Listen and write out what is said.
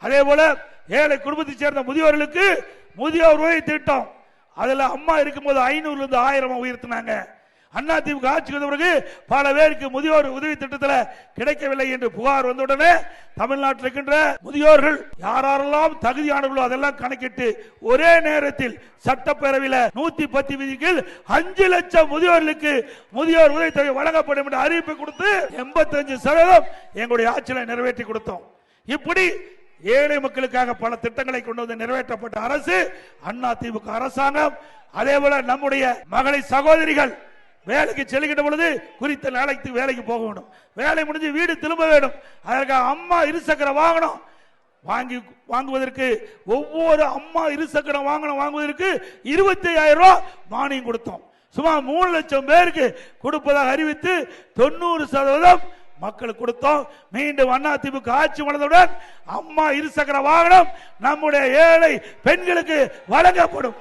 அதே போல ஏழை குடும்பத்தை சேர்ந்த முதியோர்களுக்கு முதியோர் உதவி திட்டம், அதுல அம்மா இருக்கும்போது 500 இருந்து 1000 உயர்த்தினாங்க. அதிமுக ஆட்சிக்கு வந்த பிறகு பல பேருக்கு முதியோர் உதவி திட்டத்தில் கிடைக்கவில்லை என்று புகார் வந்தவுடனே தமிழ்நாட்டில் இருக்கின்ற முதியோர்கள் யாரெல்லாம் தகுதியானவர்களோ அதெல்லாம் கணக்கிட்டு ஒரே நேரத்தில் சட்டப்பேரவையில் 110 விதிகள் 5 லட்சம் முதியோர்களுக்கு முதியோர் உதவித்தொகை வழங்கப்படும் என்று அறிவிப்பு கொடுத்து 85% எங்களுடைய ஆட்சியில் நிறைவேற்றி கொடுத்தோம். இப்படி ஏழை மக்களுக்காக பல திட்டங்களை கொண்டு வந்து நிறைவேற்றப்பட்ட அரசு அதிமுக அரசாங்கம். அதே போல நம்முடைய மகளை சகோதரிகள் வேலைக்கு செல்கின்ற பொழுது குறித்த நாளைக்கு வேலைக்கு போக வேண்டும், வேலை முடிஞ்சு வீடு திரும்ப வேண்டும். அதற்காக அம்மா இருசக்கர வாகனம் வாங்குவதற்கு ஒவ்வொரு அம்மா இருசக்கர வாகனம் வாங்குவதற்கு 25,000 ரூபாய் மானியம் கொடுத்தோம். சுமார் 3 லட்சம் பேருக்கு கொடுப்பதாக அறிவித்து 90% மக்களுக்கு கொடுத்தோம். மீண்டும் அதிமுக ஆட்சி வந்தவுடன் அம்மா இருசக்கர வாகனம் நம்முடைய ஏழை பெண்களுக்கு வழங்கப்படும்.